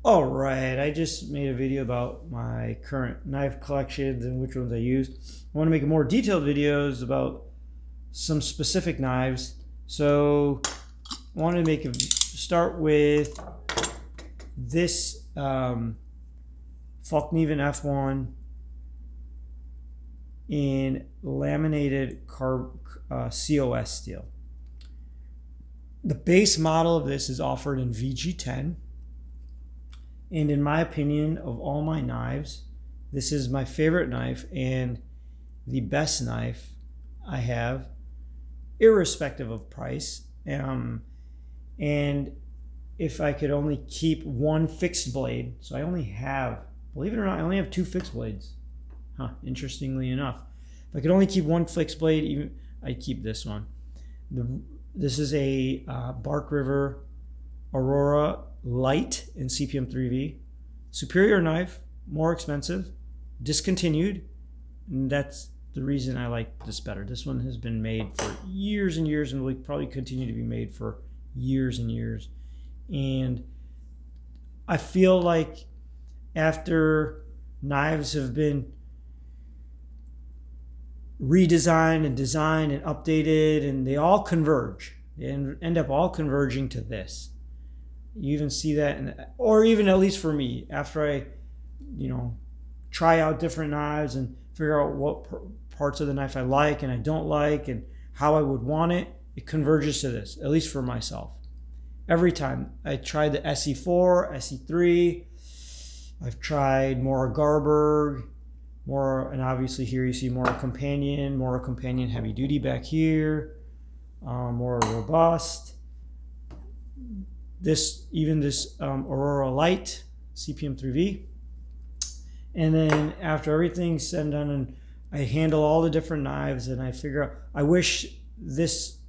All right, I just made a video about my current knife collections and which ones I use. I want to make more detailed videos about some specific knives. So I want to start with this Fallkniven F1 in laminated COS steel. The base model of this is offered in VG10. And in my opinion, of all my knives, this is my favorite knife and the best knife I have, irrespective of price. And if I could only keep one fixed blade, so I only have, believe it or not, I only have two fixed blades. Interestingly enough. If I could only keep one fixed blade, I'd keep this one. This is a Bark River Aurora Light in CPM 3V. Superior knife, more expensive, discontinued. And that's the reason I like this better. This one has been made for years and years and will probably continue to be made for years and years. And I feel like after knives have been redesigned and designed and updated and they all converge, they end up all converging to this. You even see that, or even at least for me, after I, try out different knives and figure out what parts of the knife I like and I don't like and how I would want it, it converges to this, at least for myself. Every time I tried the SE4, SE3, I've tried more Garberg, and obviously here you see more Companion heavy duty back here, more robust. This Aurora Light, CPM 3V. And then after everything's said and done, and I handle all the different knives and I figure out, I wish this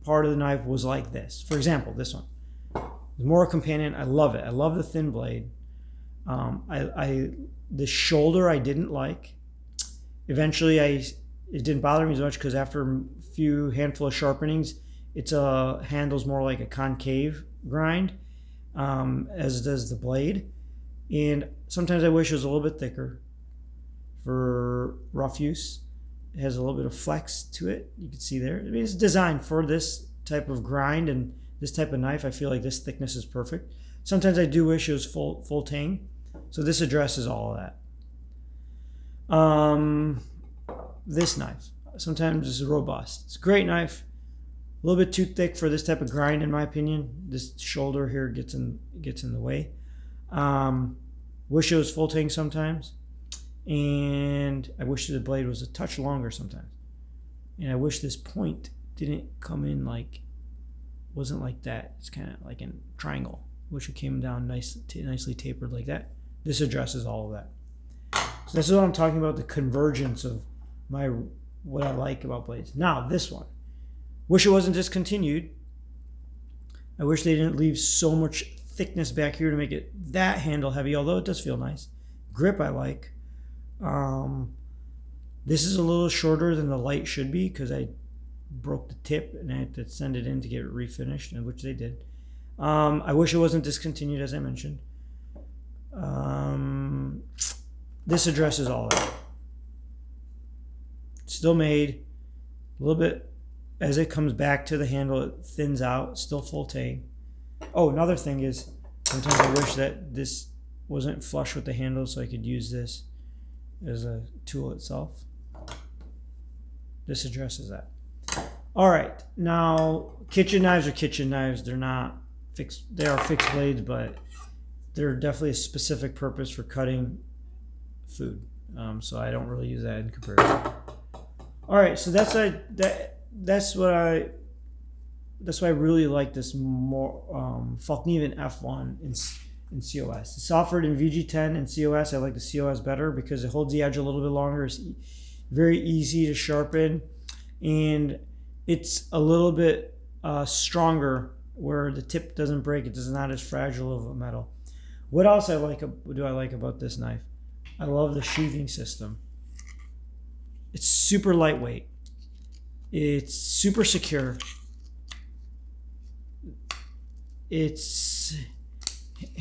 part of the knife was like this. For example, this one. The Mora Companion, I love it. I love the thin blade. The shoulder I didn't like. Eventually it didn't bother me as much because after a handful of sharpenings, it handles more like a concave grind, as does the blade. And sometimes I wish it was a little bit thicker for rough use. It has a little bit of flex to it. You can see there. I mean, it's designed for this type of grind and this type of knife. I feel like this thickness is perfect. Sometimes I do wish it was full tang. So this addresses all of that. This knife, sometimes it's robust. It's a great knife. A little bit too thick for this type of grind, in my opinion. This shoulder here gets in the way. Wish it was full tang sometimes, and I wish the blade was a touch longer sometimes. And I wish this point didn't come in wasn't like that. It's kind of like a triangle. Wish it came down nicely tapered like that. This addresses all of that. So this is what I'm talking about, the convergence of what I like about blades. Now this one. Wish it wasn't discontinued. I wish they didn't leave so much thickness back here to make it that handle heavy, although it does feel nice. Grip I like. This is a little shorter than the light should be because I broke the tip and I had to send it in to get it refinished, which they did. I wish it wasn't discontinued, as I mentioned. This addresses all of that. Still made. A little bit. As it comes back to the handle, it thins out, still full tang. Oh, another thing is, sometimes I wish that this wasn't flush with the handle so I could use this as a tool itself. This addresses that. All right, now kitchen knives are kitchen knives. They're not fixed, they are fixed blades, but they're definitely a specific purpose for cutting food. So I don't really use that in comparison. All right, so that's why I really like this more Fallkniven F1 in COS. It's offered in VG10 and COS. I like the COS better because it holds the edge a little bit longer. It's very easy to sharpen, and it's a little bit stronger where the tip doesn't break. It is not as fragile of a metal. What else do I like about this knife? I love the sheathing system. It's super lightweight. It's super secure. It's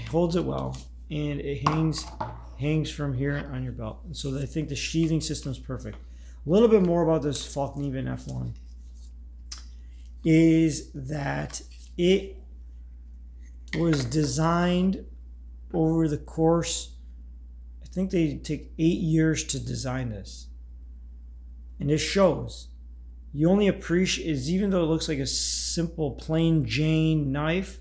holds it well, and it hangs from here on your belt. And so I think the sheathing system is perfect. A little bit more about this Fallkniven F1 is that it was designed over the course, I think they take 8 years to design this. And it shows. You only appreciate, is even though it looks like a simple plain Jane knife,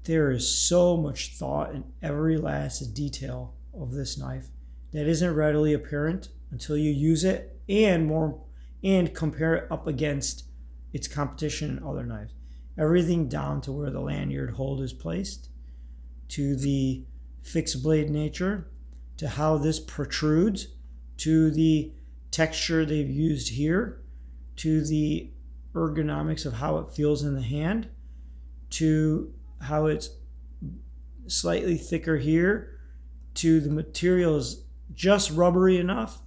there is so much thought in every last detail of this knife that isn't readily apparent until you use it and compare it up against its competition in other knives. Everything down to where the lanyard hold is placed, to the fixed blade nature, to how this protrudes, to the texture they've used here, to the ergonomics of how it feels in the hand, to how it's slightly thicker here, to the material is just rubbery enough,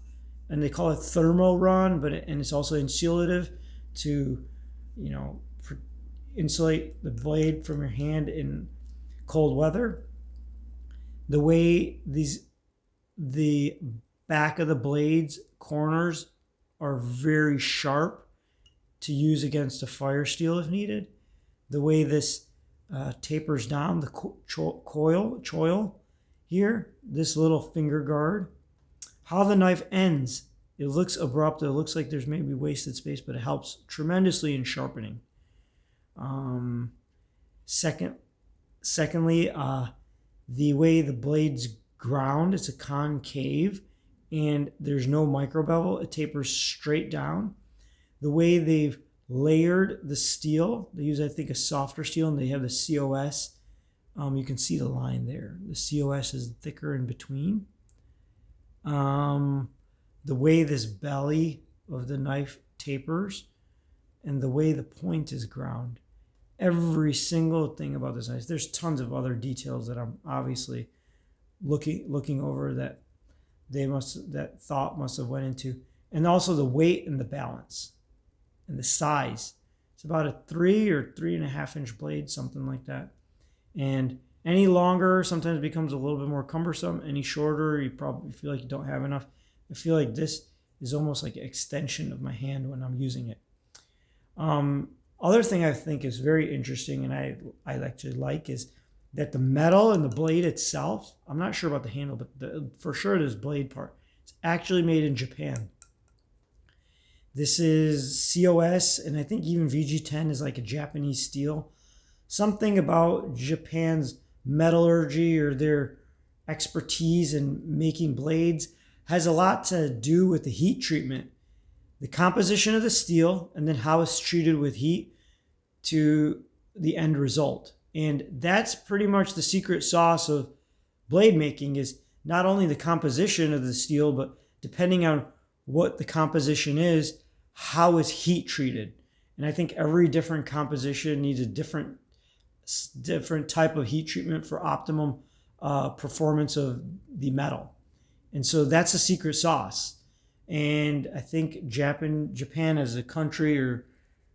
and they call it thermo run, and it's also insulative to, you know, insulate the blade from your hand in cold weather. The way the back of the blades corners are very sharp to use against a fire steel if needed. The way this tapers down, the choil here, this little finger guard. How the knife ends, it looks abrupt. It looks like there's maybe wasted space, but it helps tremendously in sharpening. Secondly, the way the blade's ground, it's a concave, and there's no micro bevel. It tapers straight down. The way they've layered the steel, they use, I think, a softer steel, and they have the COS. You can see the line there. The COS is thicker in between. The way this belly of the knife tapers, and the way the point is ground. Every single thing about this knife. There's tons of other details that I'm obviously looking over that that thought must have went into, and also the weight and the balance and the size. It's about a 3 or 3.5 inch blade, something like that. And any longer sometimes becomes a little bit more cumbersome. Any shorter, you probably feel like you don't have enough. I feel like this is almost like an extension of my hand when I'm using it. Other thing I think is very interesting, and I actually like, is that the metal and the blade itself, I'm not sure about the handle, but for sure this blade part, it's actually made in Japan. This is COS, and I think even VG10 is like a Japanese steel. Something about Japan's metallurgy or their expertise in making blades has a lot to do with the heat treatment, the composition of the steel, and then how it's treated with heat to the end result. And that's pretty much the secret sauce of blade making, is not only the composition of the steel, but depending on what the composition is, how it's heat treated. And I think every different composition needs a different type of heat treatment for optimum performance of the metal. And so that's the secret sauce. And I think Japan as a country, or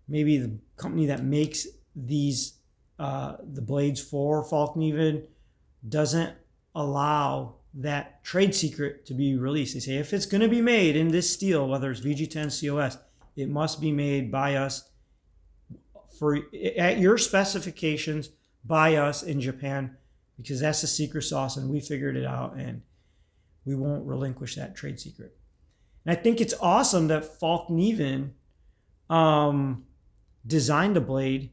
maybe the company that makes these the blades for Fallkniven, doesn't allow that trade secret to be released. They say if it's going to be made in this steel, whether it's VG10, COS, it must be made by us at your specifications by us in Japan, because that's the secret sauce, and we figured it out, and we won't relinquish that trade secret. And I think it's awesome that Fallkniven designed a blade,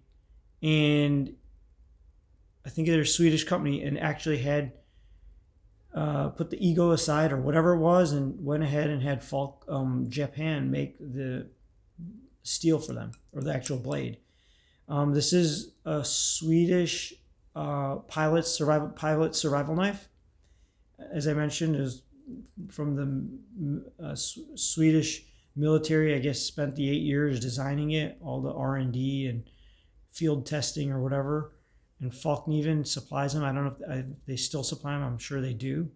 and I think they're a Swedish company, and actually had put the ego aside or whatever it was, and went ahead and had Japan make the steel for them, or the actual blade. This is a Swedish pilot survival knife. As I mentioned, is from the Swedish military. I guess spent the 8 years designing it, all the R&D and field testing or whatever. And Fallkniven supplies them. I don't know if they still supply them. I'm sure they do.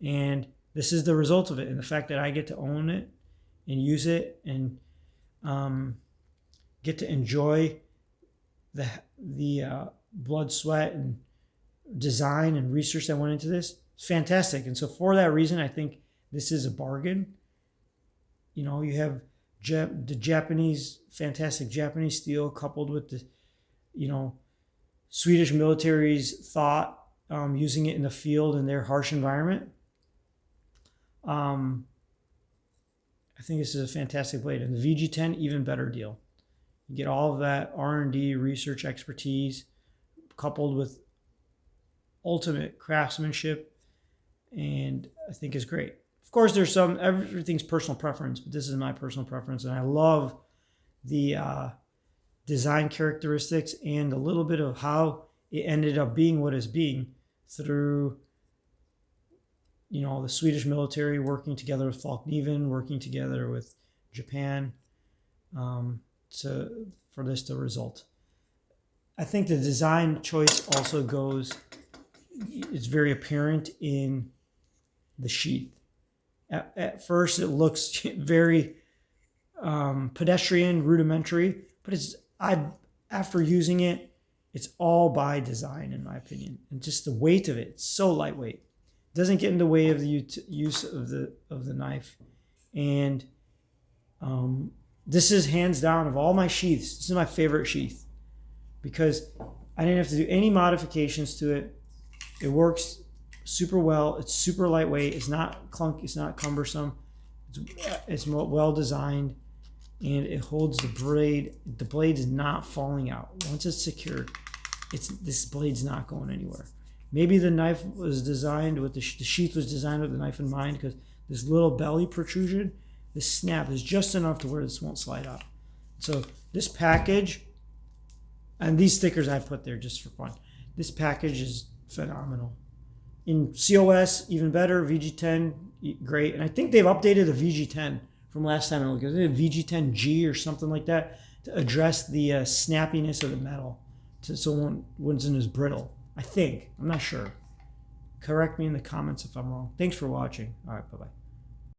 And this is the result of it. And the fact that I get to own it and use it, and get to enjoy the blood, sweat, and design and research that went into this. It's fantastic. And so for that reason, I think this is a bargain. You know, you have the Japanese, fantastic Japanese steel coupled with the, you know, Swedish military's thought, using it in the field in their harsh environment. I think this is a fantastic blade. And the VG10, even better deal. You get all of that R&D research expertise coupled with ultimate craftsmanship, and I think is great. Of course, there's everything's personal preference, but this is my personal preference, and I love the design characteristics and a little bit of how it ended up being what it's being through, you know, the Swedish military working together with Fallkniven, working together with Japan, for this to result. I think the design choice also it's very apparent in the sheath. At first, it looks very pedestrian, rudimentary, but after using it, it's all by design, in my opinion. And just the weight of it, it's so lightweight. It doesn't get in the way of the use of the knife. And this is hands down of all my sheaths. This is my favorite sheath because I didn't have to do any modifications to it. It works super well. It's super lightweight. It's not clunky. It's not cumbersome. It's well designed, and it holds the blade. The blade is not falling out. Once it's secured, this blade's not going anywhere. Maybe the knife was designed with the sheath was designed with the knife in mind, because this little belly protrusion, this snap is just enough to where this won't slide out. So this package, and these stickers I put there just for fun. This package is phenomenal. In COS, even better. VG10, great. And I think they've updated the VG10 from last time I looked. They did VG10G or something like that to address the snappiness of the metal, so it wasn't as brittle. I think. I'm not sure. Correct me in the comments if I'm wrong. Thanks for watching. All right, bye-bye.